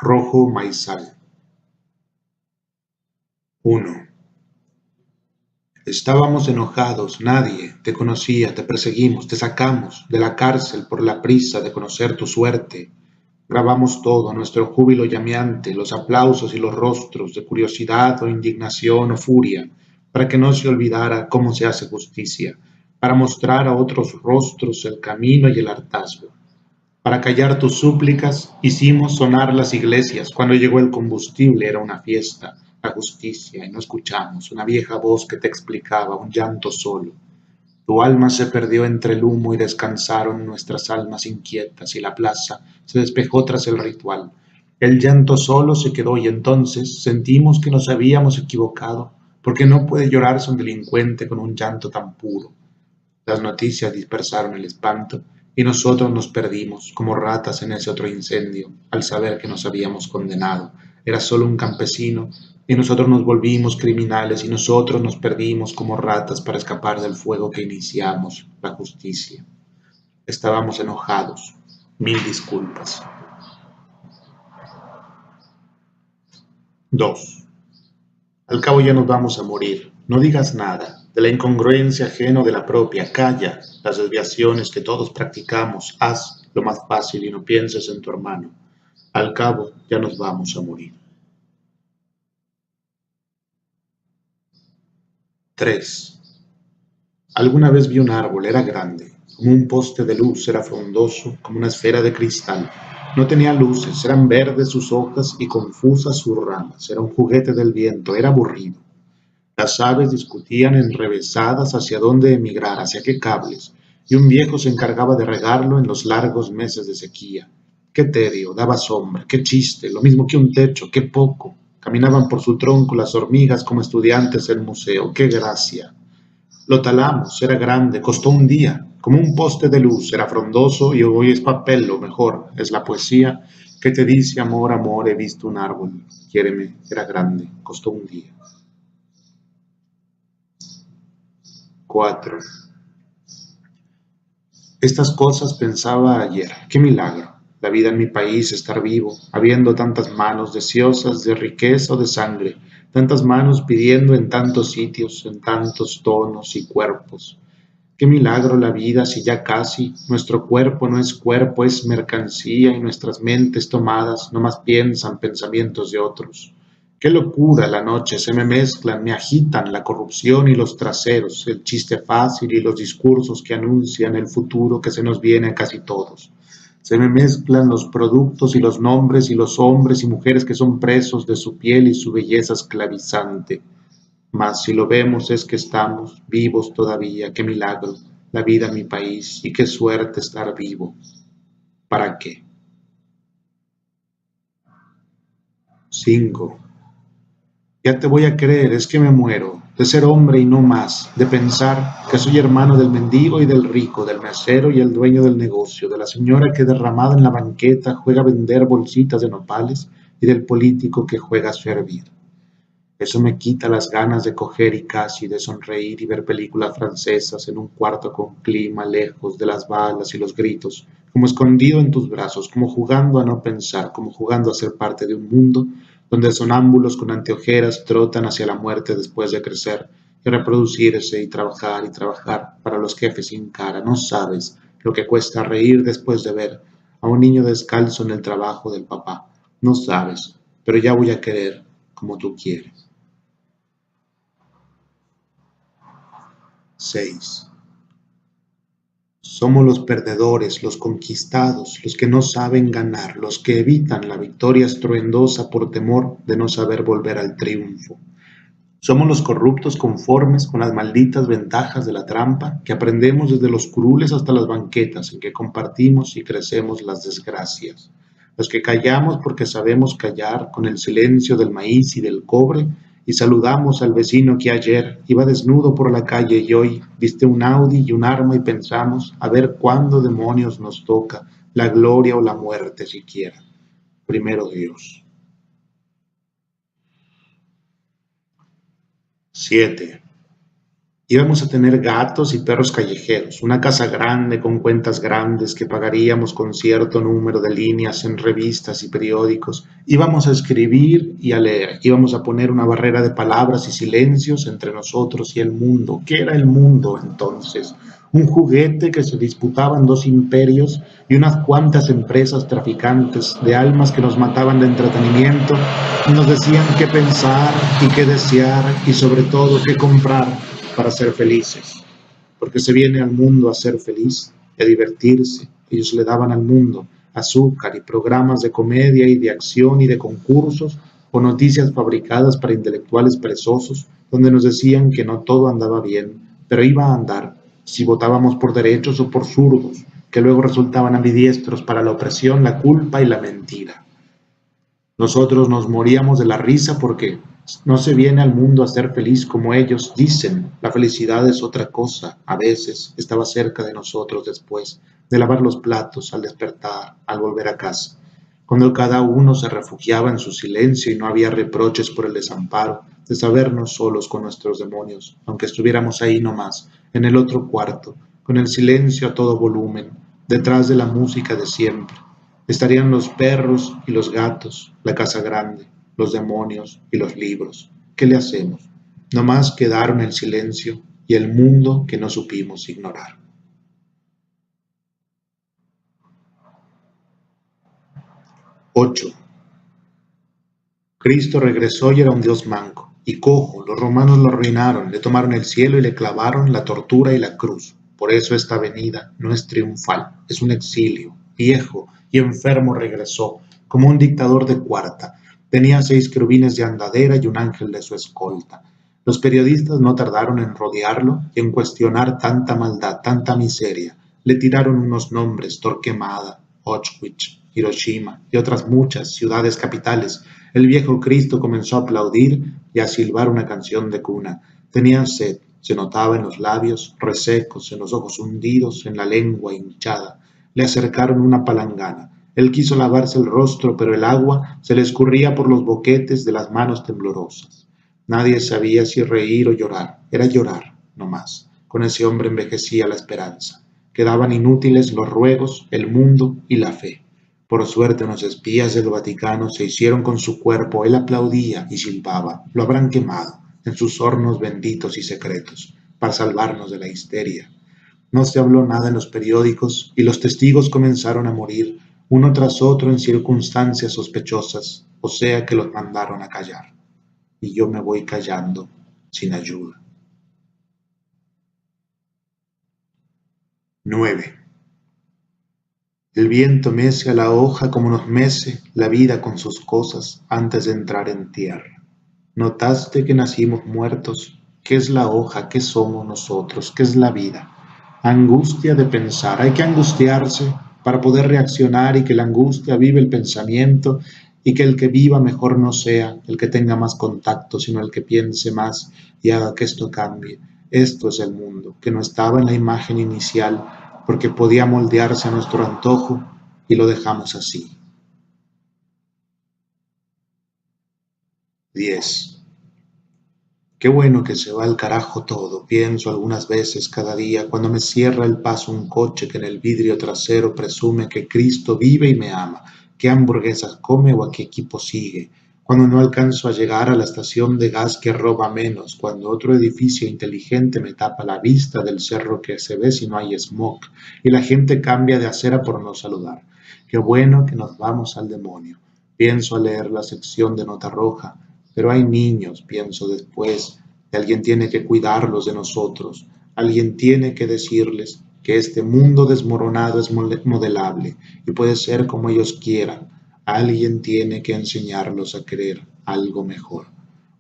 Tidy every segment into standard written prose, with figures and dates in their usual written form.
Rojo maizal. 1. Estábamos enojados, nadie te conocía, te perseguimos, te sacamos de la cárcel por la prisa de conocer tu suerte. Grabamos todo, nuestro júbilo llameante, los aplausos y los rostros de curiosidad o indignación o furia, para que no se olvidara cómo se hace justicia, para mostrar a otros rostros el camino y el hartazgo. Para callar tus súplicas hicimos sonar las iglesias. Cuando llegó el combustible era una fiesta, la justicia, y no escuchamos una vieja voz que te explicaba, un llanto solo. Tu alma se perdió entre el humo y descansaron nuestras almas inquietas y la plaza se despejó tras el ritual. El llanto solo se quedó y entonces sentimos que nos habíamos equivocado, porque no puede llorarse un delincuente con un llanto tan puro. Las noticias dispersaron el espanto y nosotros nos perdimos como ratas en ese otro incendio al saber que nos habíamos condenado. Era solo un campesino y nosotros nos volvimos criminales y nosotros nos perdimos como ratas para escapar del fuego que iniciamos, la justicia. Estábamos enojados. Mil disculpas. 2. Al cabo ya nos vamos a morir. No digas nada de la incongruencia ajena o de la propia. Calla las desviaciones que todos practicamos. Haz lo más fácil y no pienses en tu hermano. Al cabo ya nos vamos a morir. 3. Alguna vez vi un árbol, era grande, como un poste de luz, era frondoso, como una esfera de cristal. No tenía luces, eran verdes sus hojas y confusas sus ramas. Era un juguete del viento, era aburrido. Las aves discutían enrevesadas hacia dónde emigrar, hacia qué cables, y un viejo se encargaba de regarlo en los largos meses de sequía. Qué tedio, daba sombra, qué chiste, lo mismo que un techo, qué poco. Caminaban por su tronco las hormigas como estudiantes del museo, qué gracia. Lo talamos, era grande, costó un día, como un poste de luz, era frondoso y hoy es papel, lo mejor, es la poesía que te dice amor, amor, he visto un árbol, quiéreme, era grande, costó un día. 4. Estas cosas pensaba ayer. Qué milagro. La vida en mi país, estar vivo, habiendo tantas manos deseosas de riqueza o de sangre, tantas manos pidiendo en tantos sitios, en tantos tonos y cuerpos. Qué milagro la vida si ya casi nuestro cuerpo no es cuerpo, es mercancía y nuestras mentes tomadas no más piensan pensamientos de otros. Qué locura la noche, se me mezclan, me agitan la corrupción y los traseros, el chiste fácil y los discursos que anuncian el futuro que se nos viene a casi todos. Se me mezclan los productos y los nombres y los hombres y mujeres que son presos de su piel y su belleza esclavizante. Mas si lo vemos es que estamos vivos todavía, qué milagro, la vida en mi país y qué suerte estar vivo. ¿Para qué? 5. Ya te voy a creer, es que me muero, de ser hombre y no más, de pensar que soy hermano del mendigo y del rico, del mesero y el dueño del negocio, de la señora que derramada en la banqueta juega a vender bolsitas de nopales y del político que juega a servir. Eso me quita las ganas de coger y casi de sonreír y ver películas francesas en un cuarto con clima lejos de las balas y los gritos, como escondido en tus brazos, como jugando a no pensar, como jugando a ser parte de un mundo donde sonámbulos con anteojeras trotan hacia la muerte después de crecer y reproducirse y trabajar para los jefes sin cara. No sabes lo que cuesta reír después de ver a un niño descalzo en el trabajo del papá. No sabes, pero ya voy a querer como tú quieres. 6. Somos los perdedores, los conquistados, los que no saben ganar, los que evitan la victoria estruendosa por temor de no saber volver al triunfo. Somos los corruptos conformes con las malditas ventajas de la trampa que aprendemos desde los curules hasta las banquetas en que compartimos y crecemos las desgracias. Los que callamos porque sabemos callar con el silencio del maíz y del cobre y saludamos al vecino que ayer iba desnudo por la calle y hoy viste un Audi y un arma y pensamos a ver cuándo demonios nos toca la gloria o la muerte siquiera. Primero Dios. 7. Íbamos a tener gatos y perros callejeros, una casa grande con cuentas grandes que pagaríamos con cierto número de líneas en revistas y periódicos. Íbamos a escribir y a leer. Íbamos a poner una barrera de palabras y silencios entre nosotros y el mundo. ¿Qué era el mundo entonces? Un juguete que se disputaban dos imperios y unas cuantas empresas traficantes de almas que nos mataban de entretenimiento y nos decían qué pensar y qué desear y sobre todo qué comprar para ser felices, porque se viene al mundo a ser feliz y a divertirse. Ellos le daban al mundo azúcar y programas de comedia y de acción y de concursos o noticias fabricadas para intelectuales perezosos, donde nos decían que no todo andaba bien, pero iba a andar si votábamos por derechos o por zurdos, que luego resultaban ambidiestros para la opresión, la culpa y la mentira. Nosotros nos moríamos de la risa porque no se viene al mundo a ser feliz como ellos dicen. La felicidad es otra cosa. A veces estaba cerca de nosotros después de lavar los platos, al despertar, al volver a casa. Cuando cada uno se refugiaba en su silencio y no había reproches por el desamparo de sabernos solos con nuestros demonios, aunque estuviéramos ahí nomás, en el otro cuarto, con el silencio a todo volumen, detrás de la música de siempre. Estarían los perros y los gatos, la casa grande, los demonios y los libros. ¿Qué le hacemos? No más quedaron el silencio y el mundo que no supimos ignorar. 8. Cristo regresó y era un Dios manco y cojo. Los romanos lo arruinaron, le tomaron el cielo y le clavaron la tortura y la cruz. Por eso esta venida no es triunfal, es un exilio. Viejo y enfermo regresó, como un dictador de cuarta. Tenía 6 querubines de andadera y un ángel de su escolta. Los periodistas no tardaron en rodearlo y en cuestionar tanta maldad, tanta miseria. Le tiraron unos nombres: Torquemada, Auschwitz, Hiroshima y otras muchas ciudades capitales. El viejo Cristo comenzó a aplaudir y a silbar una canción de cuna. Tenía sed, se notaba en los labios resecos, en los ojos hundidos, en la lengua hinchada. Le acercaron una palangana. Él quiso lavarse el rostro, pero el agua se le escurría por los boquetes de las manos temblorosas. Nadie sabía si reír o llorar. Era llorar, no más. Con ese hombre envejecía la esperanza. Quedaban inútiles los ruegos, el mundo y la fe. Por suerte unos espías del Vaticano se hicieron con su cuerpo. Él aplaudía y silbaba. Lo habrán quemado en sus hornos benditos y secretos para salvarnos de la histeria. No se habló nada en los periódicos y los testigos comenzaron a morir uno tras otro en circunstancias sospechosas, o sea que los mandaron a callar. Y yo me voy callando sin ayuda. 9. El viento mece a la hoja como nos mece la vida con sus cosas antes de entrar en tierra. ¿Notaste que nacimos muertos? ¿Qué es la hoja? ¿Qué somos nosotros? ¿Qué es la vida? Angustia de pensar. Hay que angustiarse para poder reaccionar y que la angustia vive el pensamiento y que el que viva mejor no sea el que tenga más contacto, sino el que piense más y haga que esto cambie. Esto es el mundo, que no estaba en la imagen inicial porque podía moldearse a nuestro antojo y lo dejamos así. 10. Qué bueno que se va al carajo todo, pienso algunas veces cada día cuando me cierra el paso un coche que en el vidrio trasero presume que Cristo vive y me ama, qué hamburguesas come o a qué equipo sigue, cuando no alcanzo a llegar a la estación de gas que roba menos, cuando otro edificio inteligente me tapa la vista del cerro que se ve si no hay smog y la gente cambia de acera por no saludar. Qué bueno que nos vamos al demonio. Pienso a leer la sección de nota roja, pero hay niños, pienso después, y alguien tiene que cuidarlos de nosotros, alguien tiene que decirles que este mundo desmoronado es modelable y puede ser como ellos quieran. Alguien tiene que enseñarlos a querer algo mejor.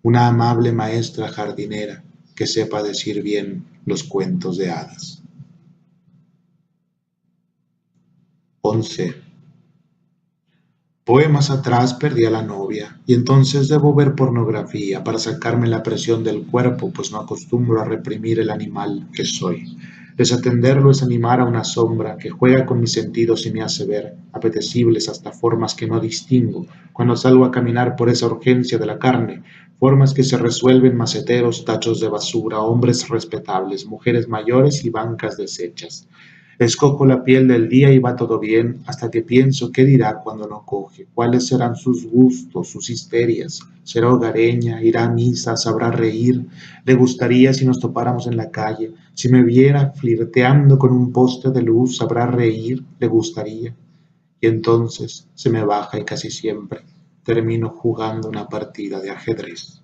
Una amable maestra jardinera que sepa decir bien los cuentos de hadas. 11. Poemas atrás perdí a la novia y entonces debo ver pornografía para sacarme la presión del cuerpo, pues no acostumbro a reprimir el animal que soy. Desatenderlo es animar a una sombra que juega con mis sentidos y me hace ver, apetecibles hasta formas que no distingo, cuando salgo a caminar por esa urgencia de la carne, formas que se resuelven maceteros, tachos de basura, hombres respetables, mujeres mayores y bancas deshechas. Escojo la piel del día y va todo bien, hasta que pienso qué dirá cuando no coge, cuáles serán sus gustos, sus histerias. Será hogareña, irá a misa, sabrá reír. Le gustaría si nos topáramos en la calle, si me viera flirteando con un poste de luz, sabrá reír, le gustaría. Y entonces se me baja y casi siempre termino jugando una partida de ajedrez.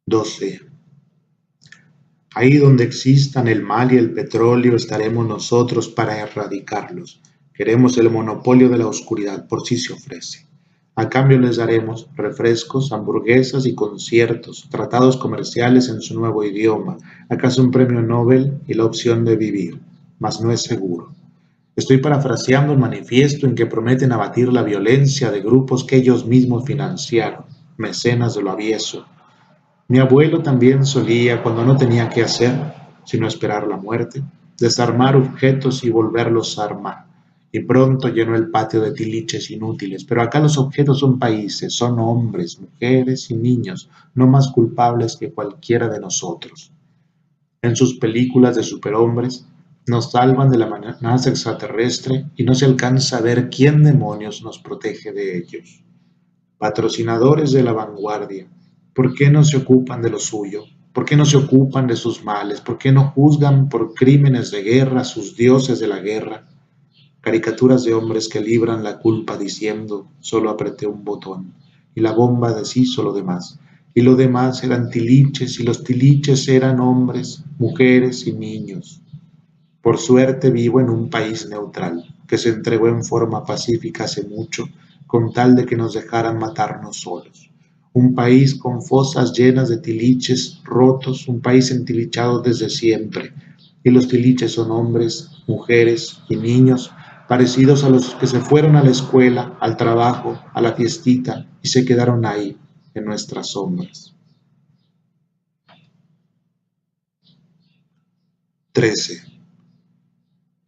12. Ahí donde existan el mal y el petróleo estaremos nosotros para erradicarlos. Queremos el monopolio de la oscuridad, por si se ofrece. A cambio les daremos refrescos, hamburguesas y conciertos, tratados comerciales en su nuevo idioma, acaso un premio Nobel y la opción de vivir, mas no es seguro. Estoy parafraseando un manifiesto en que prometen abatir la violencia de grupos que ellos mismos financiaron, mecenas de lo avieso. Mi abuelo también solía, cuando no tenía qué hacer, sino esperar la muerte, desarmar objetos y volverlos a armar. Y pronto llenó el patio de tiliches inútiles, pero acá los objetos son países, son hombres, mujeres y niños, no más culpables que cualquiera de nosotros. En sus películas de superhombres, nos salvan de la amenaza extraterrestre y no se alcanza a ver quién demonios nos protege de ellos. Patrocinadores de la vanguardia, ¿por qué no se ocupan de lo suyo? ¿Por qué no se ocupan de sus males? ¿Por qué no juzgan por crímenes de guerra a sus dioses de la guerra? Caricaturas de hombres que libran la culpa diciendo, solo apreté un botón, y la bomba deshizo lo demás. Y lo demás eran tiliches, y los tiliches eran hombres, mujeres y niños. Por suerte vivo en un país neutral, que se entregó en forma pacífica hace mucho, con tal de que nos dejaran matarnos solos. Un país con fosas llenas de tiliches rotos, un país entilichado desde siempre. Y los tiliches son hombres, mujeres y niños, parecidos a los que se fueron a la escuela, al trabajo, a la fiestita y se quedaron ahí, en nuestras sombras. 13.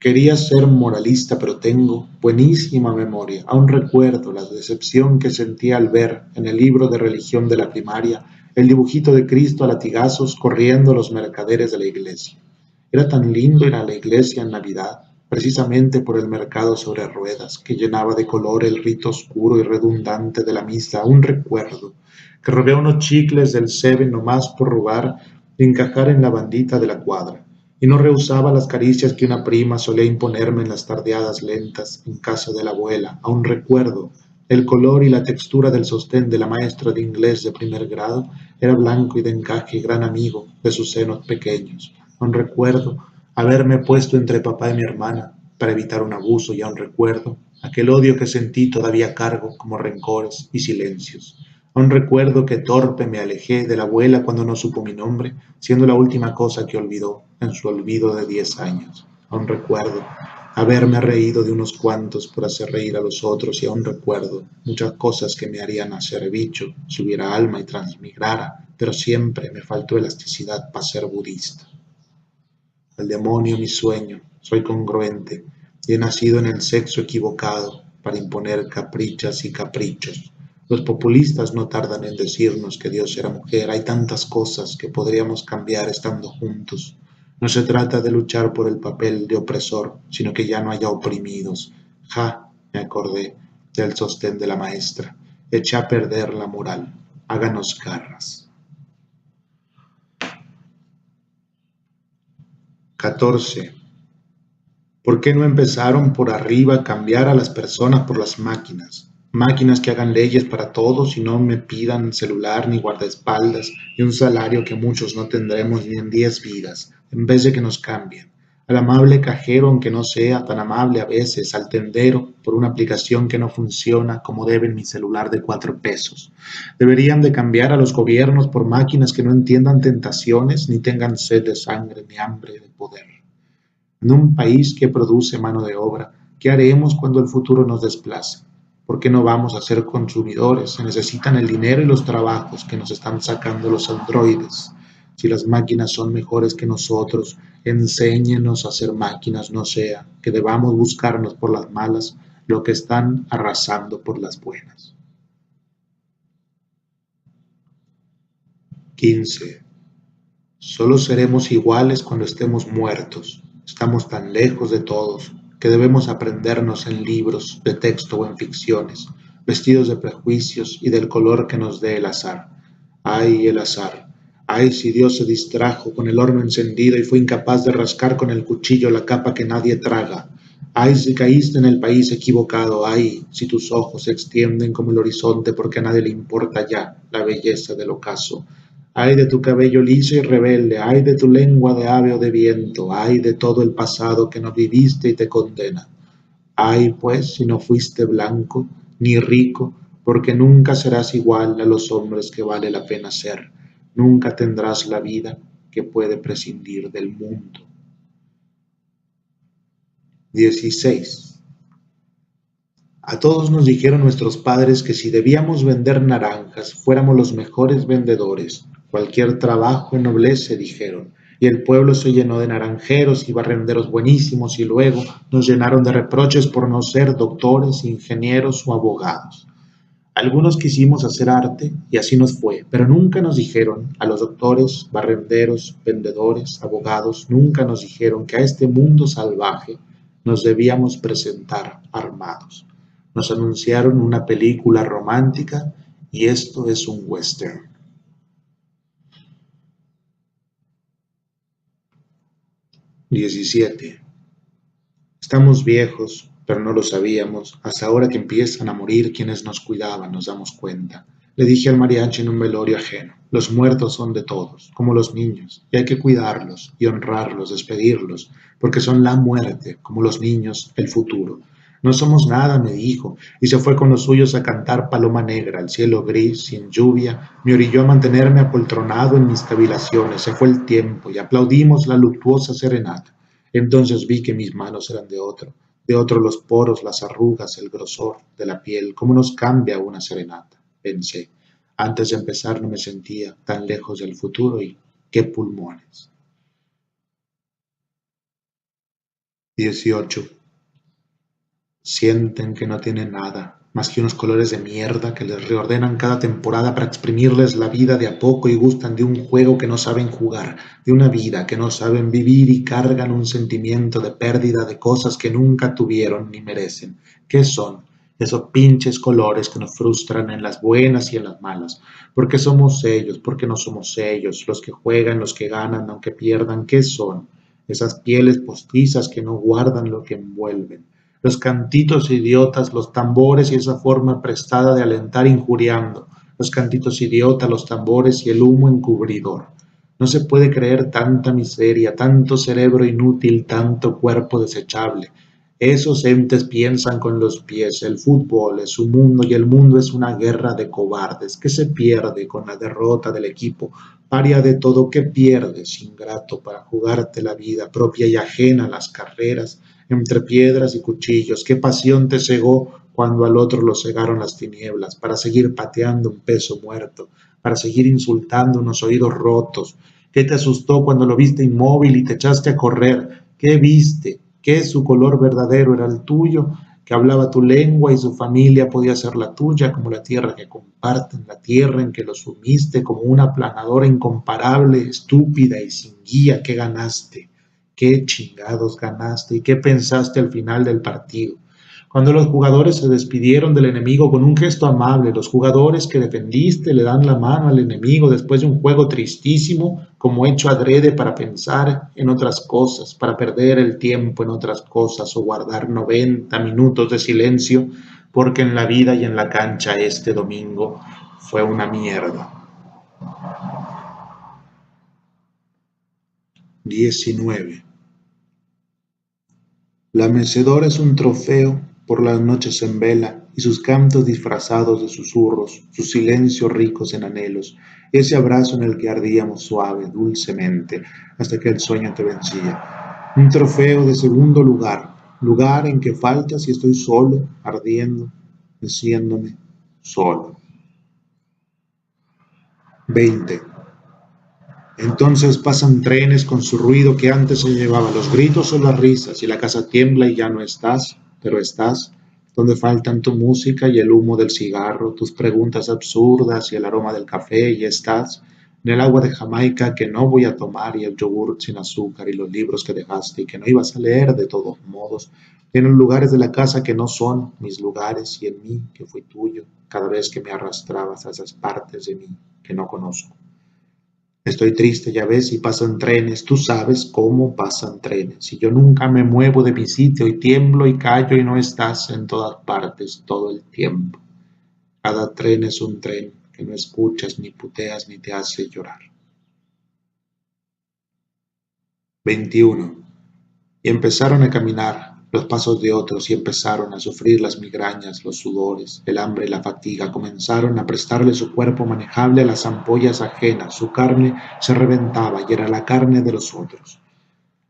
Quería ser moralista, pero tengo buenísima memoria. Aún recuerdo la decepción que sentí al ver, en el libro de religión de la primaria, el dibujito de Cristo a latigazos corriendo a los mercaderes de la iglesia. Era tan lindo ir a la iglesia en Navidad, precisamente por el mercado sobre ruedas, que llenaba de color el rito oscuro y redundante de la misa. Aún recuerdo que robé unos chicles del Seven nomás por robar y encajar en la bandita de la cuadra y no rehusaba las caricias que una prima solía imponerme en las tardeadas lentas en casa de la abuela. Aún recuerdo el color y la textura del sostén de la maestra de inglés de primer grado. Era blanco y de encaje y gran amigo de sus senos pequeños. Aún recuerdo haberme puesto entre papá y mi hermana para evitar un abuso y aún recuerdo aquel odio que sentí todavía cargo como rencores y silencios. Aún recuerdo que torpe me alejé de la abuela cuando no supo mi nombre, siendo la última cosa que olvidó en su olvido de 10 años. Aún recuerdo haberme reído de unos cuantos por hacer reír a los otros y aún recuerdo muchas cosas que me harían hacer bicho si hubiera alma y transmigrara, pero siempre me faltó elasticidad para ser budista. El demonio mi sueño, soy congruente y he nacido en el sexo equivocado para imponer caprichas y caprichos. Los populistas no tardan en decirnos que Dios era mujer. Hay tantas cosas que podríamos cambiar estando juntos. No se trata de luchar por el papel de opresor, sino que ya no haya oprimidos. Ja, me acordé del sostén de la maestra. Eché a perder la moral. Háganos garras. 14. ¿Por qué no empezaron por arriba a cambiar a las personas por las máquinas? Máquinas que hagan leyes para todos y no me pidan celular ni guardaespaldas y un salario que muchos no tendremos ni en 10 vidas, en vez de que nos cambien. Al amable cajero, aunque no sea tan amable a veces, al tendero, por una aplicación que no funciona como debe en mi celular de 4 pesos. Deberían de cambiar a los gobiernos por máquinas que no entiendan tentaciones, ni tengan sed de sangre, ni hambre de poder. En un país que produce mano de obra, ¿qué haremos cuando el futuro nos desplace? ¿Por qué no vamos a ser consumidores? Se necesitan el dinero y los trabajos que nos están sacando los androides. Si las máquinas son mejores que nosotros, enséñenos a ser máquinas, no sea que debamos buscarnos por las malas lo que están arrasando por las buenas. 15. Solo seremos iguales cuando estemos muertos. Estamos tan lejos de todos que debemos aprendernos en libros de texto o en ficciones, vestidos de prejuicios y del color que nos dé el azar. ¡Ay, el azar! ¡Ay, si Dios se distrajo con el horno encendido y fue incapaz de rascar con el cuchillo la capa que nadie traga! ¡Ay, si caíste en el país equivocado! ¡Ay, si tus ojos se extienden como el horizonte porque a nadie le importa ya la belleza del ocaso! Ay de tu cabello liso y rebelde, ay de tu lengua de ave o de viento, ay de todo el pasado que no viviste y te condena. Ay, pues, si no fuiste blanco ni rico, porque nunca serás igual a los hombres que vale la pena ser, nunca tendrás la vida que puede prescindir del mundo. 16. A todos nos dijeron nuestros padres que si debíamos vender naranjas, fuéramos los mejores vendedores. Cualquier trabajo ennoblece, dijeron. Y el pueblo se llenó de naranjeros y barrenderos buenísimos y luego nos llenaron de reproches por no ser doctores, ingenieros o abogados. Algunos quisimos hacer arte y así nos fue, pero nunca nos dijeron, a los doctores, barrenderos, vendedores, abogados, nunca nos dijeron que a este mundo salvaje nos debíamos presentar armados. Nos anunciaron una película romántica y esto es un western. 17. Estamos viejos, pero no lo sabíamos. Hasta ahora que empiezan a morir quienes nos cuidaban, nos damos cuenta. Le dije al mariachi en un velorio ajeno, los muertos son de todos, como los niños, y hay que cuidarlos y honrarlos, despedirlos, porque son la muerte, como los niños, el futuro. No somos nada, me dijo, y se fue con los suyos a cantar Paloma Negra, el cielo gris, sin lluvia, me orilló a mantenerme apoltronado en mis cavilaciones, se fue el tiempo y aplaudimos la luctuosa serenata. Entonces vi que mis manos eran de otro los poros, las arrugas, el grosor de la piel, cómo nos cambia una serenata, pensé. Antes de empezar no me sentía tan lejos del futuro y qué pulmones. 18. Sienten que no tienen nada, más que unos colores de mierda que les reordenan cada temporada para exprimirles la vida de a poco y gustan de un juego que no saben jugar, de una vida que no saben vivir y cargan un sentimiento de pérdida de cosas que nunca tuvieron ni merecen. ¿Qué son? Esos pinches colores que nos frustran en las buenas y en las malas. ¿Por qué somos ellos? ¿Por qué no somos ellos? Los que juegan, los que ganan, aunque pierdan, ¿qué son? Esas pieles postizas que no guardan lo que envuelven, los cantitos idiotas, los tambores y esa forma prestada de alentar injuriando, los cantitos idiotas, los tambores y el humo encubridor. No se puede creer tanta miseria, tanto cerebro inútil, tanto cuerpo desechable. Esos entes piensan con los pies, el fútbol es su mundo y el mundo es una guerra de cobardes. ¿Qué se pierde con la derrota del equipo? Paria de todo, ¿qué pierdes, ingrato, para jugarte la vida propia y ajena a las carreras? Entre piedras y cuchillos, qué pasión te cegó cuando al otro lo cegaron las tinieblas, para seguir pateando un peso muerto, para seguir insultando unos oídos rotos. ¿Qué te asustó cuando lo viste inmóvil y te echaste a correr? ¿Qué viste? ¿Qué su color verdadero era el tuyo? Que hablaba tu lengua y su familia podía ser la tuya, como la tierra que comparten, la tierra en que lo sumiste como una planadora incomparable, estúpida y sin guía. ¿Qué ganaste? ¿Qué chingados ganaste y qué pensaste al final del partido? Cuando los jugadores se despidieron del enemigo con un gesto amable, los jugadores que defendiste le dan la mano al enemigo después de un juego tristísimo, como hecho adrede para pensar en otras cosas, para perder el tiempo en otras cosas o guardar 90 minutos de silencio, porque en la vida y en la cancha este domingo fue una mierda. 19. La mecedora es un trofeo por las noches en vela y sus cantos disfrazados de susurros, sus silencios ricos en anhelos, ese abrazo en el que ardíamos suave, dulcemente, hasta que el sueño te vencía. Un trofeo de segundo lugar, lugar en que faltas y estoy solo, ardiendo, meciéndome, solo. 20. Entonces pasan trenes con su ruido que antes se llevaba los gritos o las risas y la casa tiembla y ya no estás, pero estás, donde faltan tu música y el humo del cigarro, tus preguntas absurdas y el aroma del café y estás en el agua de Jamaica que no voy a tomar y el yogur sin azúcar y los libros que dejaste y que no ibas a leer de todos modos, en los lugares de la casa que no son mis lugares y en mí que fui tuyo cada vez que me arrastrabas a esas partes de mí que no conozco. Estoy triste, ya ves, y pasan trenes. Tú sabes cómo pasan trenes. Y yo nunca me muevo de mi sitio y tiemblo y callo y no estás en todas partes todo el tiempo. Cada tren es un tren que no escuchas ni puteas ni te hace llorar. 21. Y empezaron a caminar los pasos de otros y empezaron a sufrir las migrañas, los sudores, el hambre y la fatiga. Comenzaron a prestarle su cuerpo manejable a las ampollas ajenas. Su carne se reventaba y era la carne de los otros.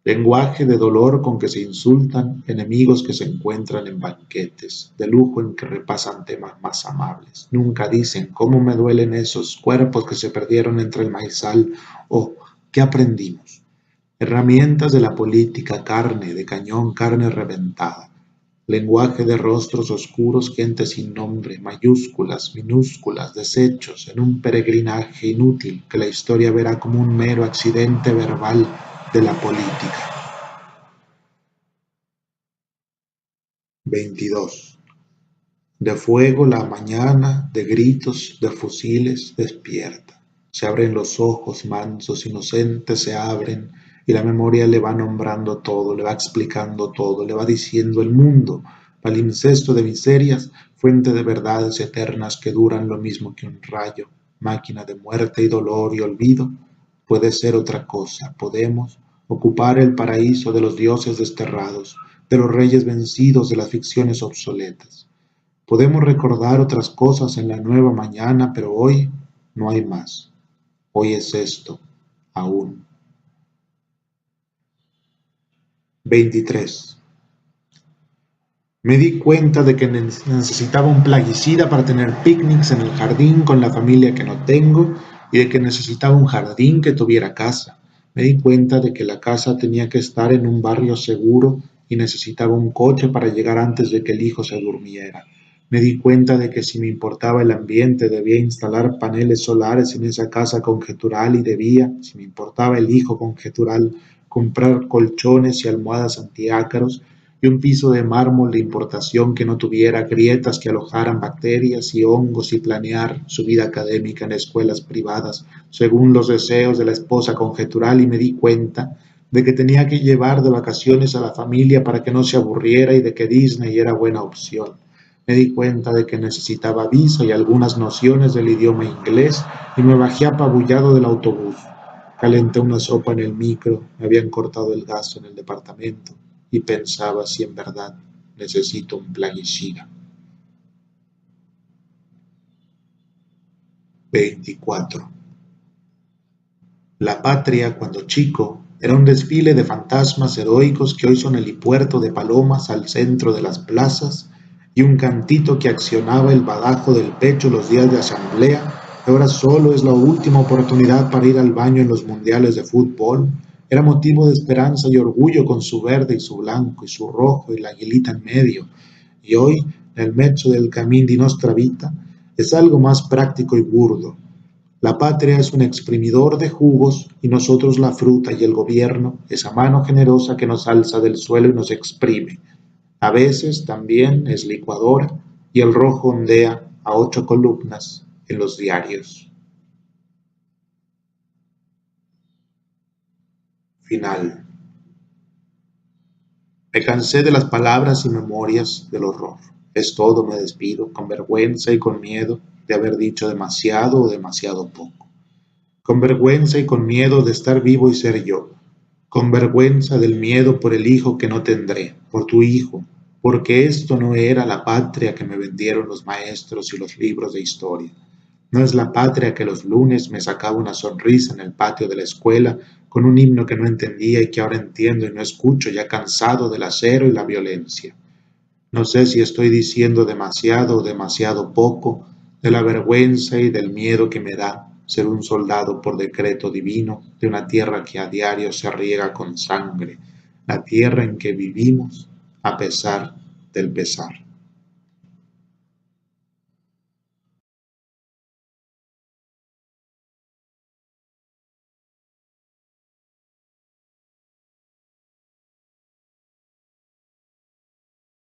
Lenguaje de dolor con que se insultan enemigos que se encuentran en banquetes, de lujo en que repasan temas más amables. Nunca dicen cómo me duelen esos cuerpos que se perdieron entre el maizal o qué aprendimos. Herramientas de la política, carne de cañón, carne reventada. Lenguaje de rostros oscuros, gente sin nombre, mayúsculas, minúsculas, desechos, en un peregrinaje inútil que la historia verá como un mero accidente verbal de la política. 22. De fuego la mañana, de gritos, de fusiles, despierta. Se abren los ojos mansos, inocentes, se abren y la memoria le va nombrando todo, le va explicando todo, le va diciendo el mundo, palimpsesto de miserias, fuente de verdades eternas que duran lo mismo que un rayo, máquina de muerte y dolor y olvido. Puede ser otra cosa, podemos ocupar el paraíso de los dioses desterrados, de los reyes vencidos, de las ficciones obsoletas. Podemos recordar otras cosas en la nueva mañana, pero hoy no hay más. Hoy es esto, aún. 23. Me di cuenta de que necesitaba un plaguicida para tener picnics en el jardín con la familia que no tengo y de que necesitaba un jardín que tuviera casa. Me di cuenta de que la casa tenía que estar en un barrio seguro y necesitaba un coche para llegar antes de que el hijo se durmiera. Me di cuenta de que si me importaba el ambiente debía instalar paneles solares en esa casa conjetural y debía, si me importaba el hijo conjetural, comprar colchones y almohadas antiácaros y un piso de mármol de importación que no tuviera grietas que alojaran bacterias y hongos y planear su vida académica en escuelas privadas según los deseos de la esposa conjetural y me di cuenta de que tenía que llevar de vacaciones a la familia para que no se aburriera y de que Disney era buena opción. Me di cuenta de que necesitaba visa y algunas nociones del idioma inglés y me bajé apabullado del autobús. Calenté una sopa en el micro, me habían cortado el gas en el departamento y pensaba si en verdad necesito un plaguicida. 24. La patria, cuando chico, era un desfile de fantasmas heroicos que hoy son el helipuerto de palomas al centro de las plazas y un cantito que accionaba el badajo del pecho los días de asamblea, que ahora solo es la última oportunidad para ir al baño en los mundiales de fútbol. Era motivo de esperanza y orgullo con su verde y su blanco y su rojo y la aguilita en medio. Y hoy, en el mezzo del camín di nostra vita, es algo más práctico y burdo. La patria es un exprimidor de jugos y nosotros la fruta y el gobierno, esa mano generosa que nos alza del suelo y nos exprime. A veces también es licuadora y el rojo ondea a 8 columnas en los diarios. Final. Me cansé de las palabras y memorias del horror. Es todo, me despido, con vergüenza y con miedo de haber dicho demasiado o demasiado poco. Con vergüenza y con miedo de estar vivo y ser yo, con vergüenza del miedo por el hijo que no tendré, por tu hijo, porque esto no era la patria que me vendieron los maestros y los libros de historia. No es la patria que los lunes me sacaba una sonrisa en el patio de la escuela con un himno que no entendía y que ahora entiendo y no escucho ya cansado del acero y la violencia. No sé si estoy diciendo demasiado o demasiado poco de la vergüenza y del miedo que me da ser un soldado por decreto divino de una tierra que a diario se riega con sangre, la tierra en que vivimos a pesar del pesar.